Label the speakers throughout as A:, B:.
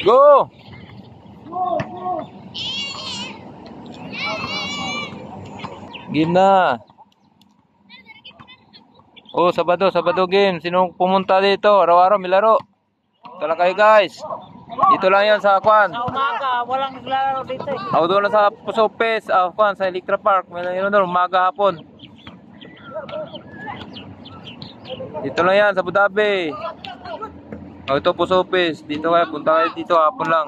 A: Go! Game na. Oh, Sabado game. Sino pumunta dito? Araw-araw may laro. Tala kayo guys. Dito lang yan sa Kwan.
B: Sa umaga, walang naglalaro dito eh.
A: Ako doon na sa Pusopes, Kwan, sa Electra Park. May lang yun doon, umaga hapon. Dito lang yan, sa Abu Dhabi. Oh, ito Pusopes. Dito kayo, punta kayo dito hapon lang.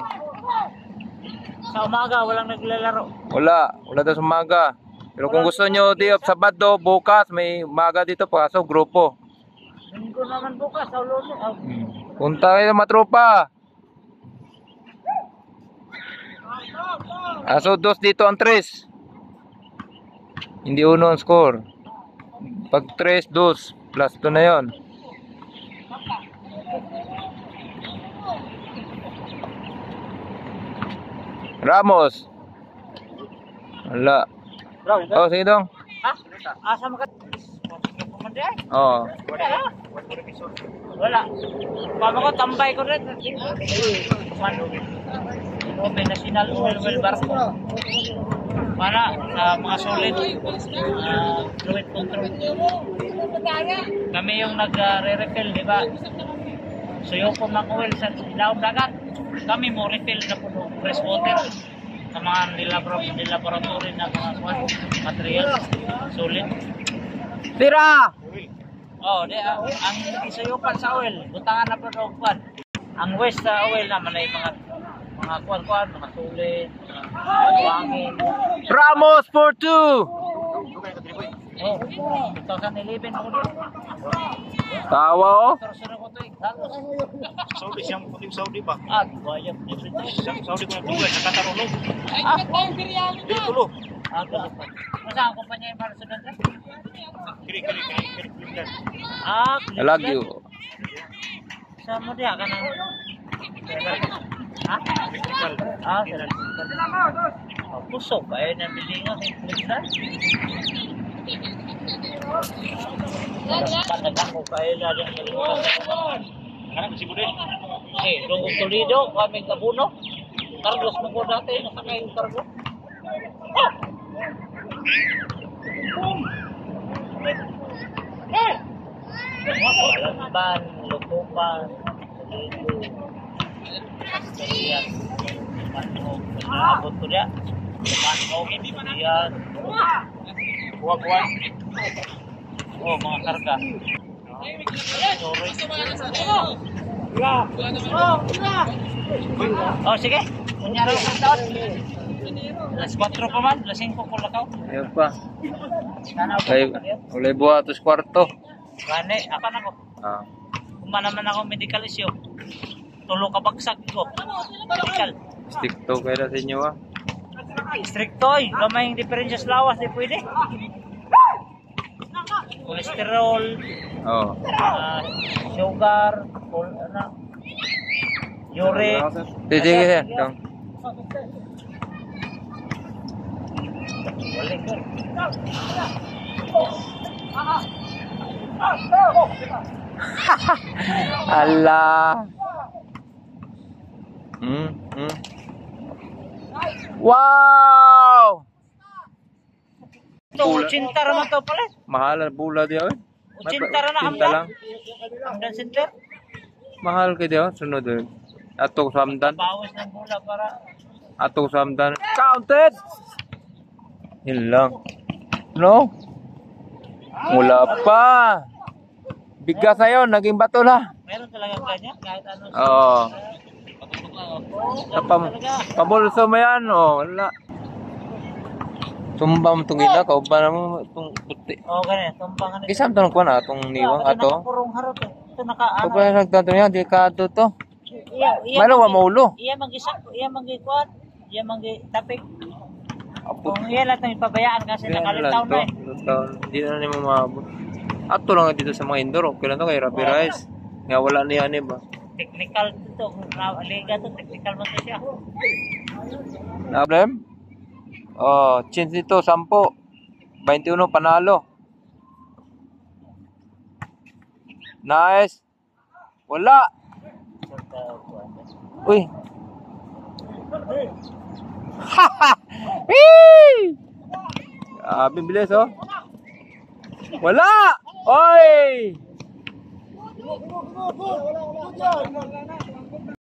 B: Sa umaga, walang naglalaro.
A: Wala daw sa umaga. Pero kung gusto nyo, di Sabado, bukas, may umaga dito, pasok, grupo.
B: Linggo naman bukas, sa Lunes.
A: Punta kayo mga tropa. So, 2 dito ang 3. Hindi 1 ang score. Pag 3, 2. Plus 2 na yon. Ramos. Wala. Oh, sige dong.
B: Ha? Asa maka? Pumanday?
A: Oo.
B: Wala. Pama ko, tambay ko rin. May national oil barko. Para sa mga solid fluid control. Kami yung nagre-refill, di ba? So yung kung oil sa ilaw dagat, kami mo refill na po fresh water sa mga laboratory na mga material solid.
A: Tira!
B: Oh, ang isayupan sa oil, butangan na po kwan. Ang waste sa oil naman ay mga kwan, mga sulit, buhangin.
A: Ramos for 2!
B: Oh, 2011 ako din.
A: Tawa oh.
C: Saudi siyang puting Saudi ba?
B: Bayad.
C: Siyang Saudi ko na tuloy, nakatarulog. Dito
B: Ganun pa. Saan kumpanya yung para sa dante?
C: Kiri.
A: I love you.
B: Sa mo diya ka ng... Ha?
C: Electrical.
B: Sa electrical. Pusok ba yun ang bilingan? Electrical? Panagang ko kayo na rin.
C: Anak, si Bude.
B: Dungog Toledo, kami Kabuno. Cargos mo ko dati, nasakay yung cargo. Alamban, Lukupan, Toledo, Asturias, Manok, abot ko niya. Manok, Asturias, buwan. Oh, mga karga. Oh, sige. Kunyara ko ng taon. Alas 4 pa man, alas 5 ko lakaw.
A: Ayun pa. Ulay buhatos kwarto.
B: Gani, apa na ko? Kuma naman ako medical issue. Tulo ka bagsak ko. Medical.
A: Stick to kayo na sa inyo
B: Stricto eh. Gamay yung diferensya sa lawas, di pwede. Kolesterol, sugar, uric.
A: Sige. Allah. Wow!
B: Ito, 80 naman ito pala.
A: Mahal ang bula diya.
B: 80 na
A: lang.
B: Hamdan center.
A: Mahal kayo diya. Sunod doon. Atong samdan.
B: Bawas ng bula para.
A: Atong samdan. Counted! Yun lang. No? Wala pa. Bigas na yun. Naging bato na.
B: Meron talagang ganyan. Kahit ano.
A: Oo. Pabulso mo yan. Wala. Tumbang itong ila. Kauban mo itong puti.
B: Ganyan. Tumbangan ito.
A: Kisam ito na itong niwang ato.
B: Nakapurong harap eh. Ito naka-ano.
A: Ito pa yung nagtanto niya. Delikado to.
B: Iya
A: Malo wa maulo.
B: Iya manggi-kuat. Iya manggi-tapik. Kung iya lang itong ipabayaan kasi nakalitaw na eh.
A: Hindi na naman maabot. Ato lang dito sa mga indoor. Okay lang ito kay Rapi Rice. Nga wala na yan ba?
B: Technical ito. Liga ito. Technical mo ito siya.
A: Problem? Change dito. 10. 21 panalo. Nice. Wala. Uy. Wee! Bilis oh. Wala! Oy!